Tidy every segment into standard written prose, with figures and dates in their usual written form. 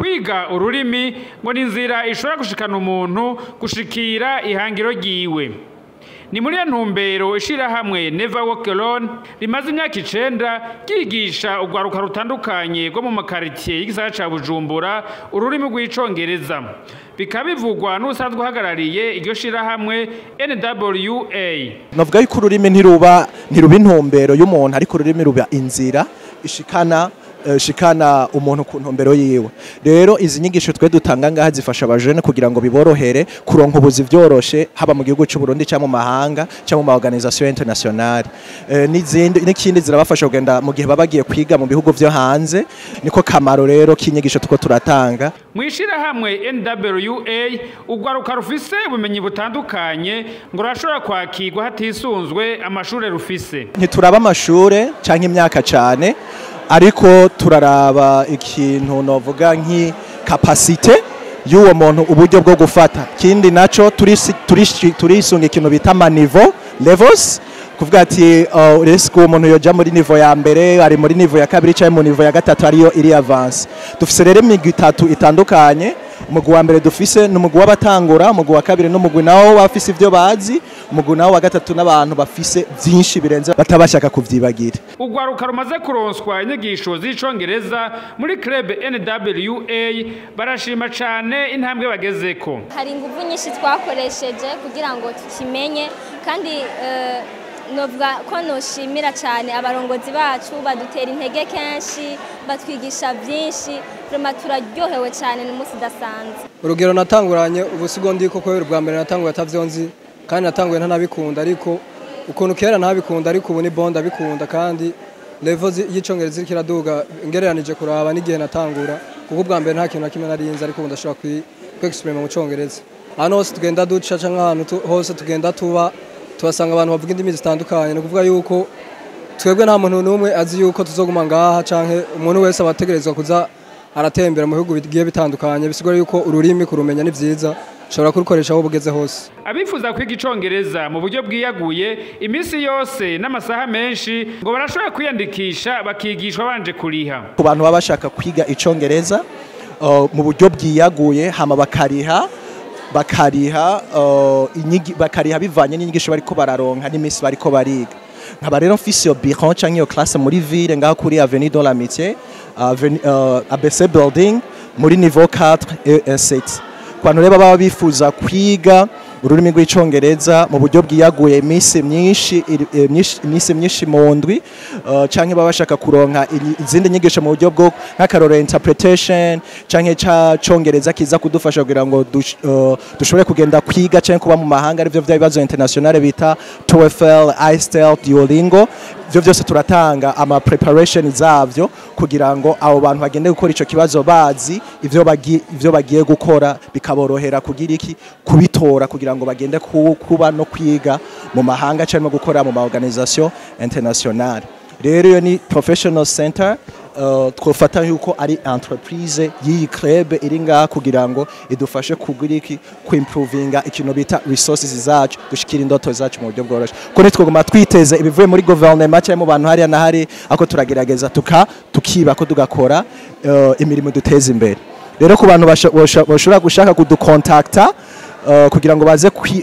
kwiga ururimi ngo ni inzira ishobora gushikana umuntu gushikira ihangiro ryiwe. Ni muri ntumbero ishirahamwe Never Walk Alone rimaze imyaka 9 kwigisha urwaruka rutandukanye rwo mu makaritiye y'igisagara ca Bujumbura ururimi rw'icongereza. Bikabivugwa n'usanzwe uhagarariye iryo shirahamwe NWA. Navuga yuko ururimi ntiruba intumbero y'umuntu, ariko ururimi ruba inzira shikana umuntu ku ntumbero yiwe. Rero izi nyigisho twe dutanga ngaha zifasha abajene kugira ngo biborohere kuronka ubuzi vyoroshe haba mu gihugu cy'u Burundi cyangwa mu mahanga cyangwa mu organisation internationale. N'ikindi zirabafasha kugenda mu gihe babagiye kwiga mu bihugu vyo hanze. Niko kamaro rero kinyigisho tuko turatanga. Mwishirahamwe NWA urwaruka rufise ubumenyi butandukanye ngo rashobora kwakirwa hatisunzwe amashure rufise. Ntituraba amashure canke imyaka cane, ariko turaraba ikintu novuga nki capacité y'uwo muntu, uburyo bwo gufata. Kindi naco turisunga ikintu bita niveau levels, kuvuga ati uwo muntu yoja muri niveau ya mbere, ari muri niveau ya kabiri cyangwa mu niveau ya gatatu ariyo iri avance. Dufise rero imigwi 3 itandukanye. Umugwi wa mbere dufise n'umugwi w'abatangura, umugwi wa kabiri n'umugwi nawo bafise ivyo bazi, umugwi nawo wa gatatu n'abantu bafise byinshi birenze batabashaka kuvyibagira. Urwaruka rumaze kuronswa inyigisho z'icongereza muri club NWA barashima cane intambwe bagezeko. Hari ingufu nyinshi twakoresheje kugira ngo tukimenye, kandi novuga ko noshimira cyane abarongozi bacu badutera intege kenshi, batwigisha byinshi, rema turaryohewe cyane n'umunsi dasanzwe. Urugero natanguranye ubusigo ndiko ko bwa mbere natanguye atavyonzi, kandi natanguye ntanabikunda, ariko ukuntu kera ntabikunda, ariko ubu ni bonda bikunda, kandi level y'icongereza kiraduga ngereranije kuraba n'igihe natangura, kuko bwa mbere nta kintu nakimwe narinze, ariko ndashobora kwexperiment mu congereza. Hano hose tugenda duca canke ahantu hose tugenda tubasanga abantu bavuga indimi zitandukanye. No kuvuga yuko twebwe nta muntu n'umwe azi yuko tuzoguma ngaha, canke umuntu wese abategerezwa kuza aratembera mu bihugu bigiye bitandukanye. Bisigura yuko ururimi kurumenya ni vyiza, ushobora kurukoresha aho bugeze hose. Abifuza kwiga icongereza mu buryo bwiyaguye imisi yose n'amasaha menshi ngo barashobora kwiyandikisha bakigishwa banje kuriha. Ku bantu baba bashaka kwiga icongereza mu buryo bwiyaguye, hama bakariha bivanye n'inyigisho bariko bararonka n'imisi bariko bariga. Nkaba rero mfise yo bihaye canke yo classe muri ville ngaho kuri Avenue de l'Amitié, ABC building muri niveau 4 et 7. Kwantu reba baba bifuza kwiga ururimi rw'icongereza mu buryo bwiyaguye imisi myinshi mu ndwi, canke baba bashaka kuronka izindi nyigisho mu buryo bwo nk'akaroro interpretation canke ca congereza kiza kudufasha kugira ngo dushobore kugenda kwiga canke kuba mu mahanga, arivyo vy'ibibazo internationale bita TOEFL, IELTS, Duolingo. Ivyo vyose turatanga ama preparation zavyo kugira ngo abo bantu bagende gukora ico kibazo bazi ivyo bagiye gukora, bikaborohera kugira iki kubitora kugira ngo bagende kuba no kwiga mu mahanga cyangwa gukora mu organisation internationale. Rero iyo ni professional center, twofata yuko ari entreprise y'iyi club iri ngaha kugira ngo idufashe kugira iki improvinga ikintu bita resources zacu, gushikira indoto zacu mu buryo bworoshe. Ko nitwoguma twiteze ibivuye muri gouvernement cyangwa mu bantu hariya na hari, ako turagerageza tukiba ko tugakora imirimo duteza imbere. Rero ku bantu bashobora gushaka kudukontakta kugira ngo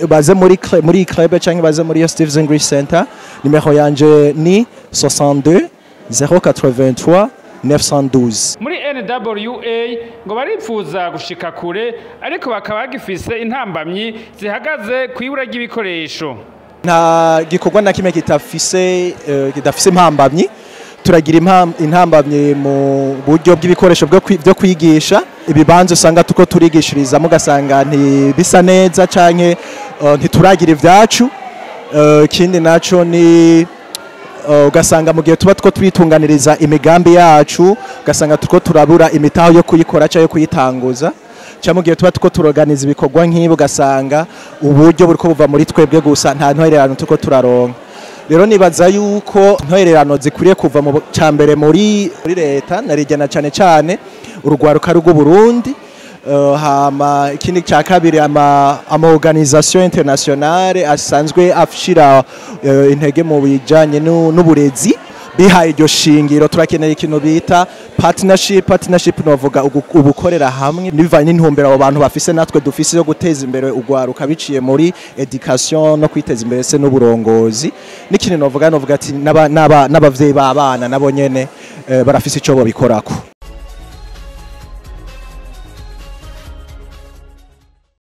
baze muri club cyangwa baze muri Steve's English Center, numero yanje ni 62 083 912. Muri NWA ngo baripfuza gushika kure, ariko bakaba bagifise intambamyi zihagaze kwibura ry'ibikoresho. Nta gikorwa na kimwe kitafise impambamyi. Turagira intambamye mu buryo bw'ibikoresho byo kwigisha. Ibibanza usanga tuko turigishiriza mugasanga ntibisa neza canke ntituragira ivyacu. Kindi naco ni ugasanga mu gihe tuba two twitunganiriza imigambi yacu, ugasanga tuko turabura imitaho yo kuyikora cyangwa yo kuyitanguza. Cyangwa mu gihe tuba tuko turoganiza ibikorwa nk'ibi, ugasanga uburyo buriko buva muri twebwe gusa, nta ntwererano tuko turaronka. Rero nibaza yuko ntwererano zikuriye kuva mu cyambere muri leta narijana cyane urwaruka rw'u Burundi, hama ikindi cya kabiri ama organisation internationale asanzwe afishira intege mu bijanye n'uburezi bihaye iryo shingiro turakeneye ikintu bita partnership novuga ubukorera hamwe bivanye n'intumbero abo bantu bafise natwe dufise yo guteza imbere urwaruka biciye muri education no kwiteza imbere se n'uburongozi n'ikintu novuga ati n'abavyeyi b'abana nabo nyene barafise ico bobikorako.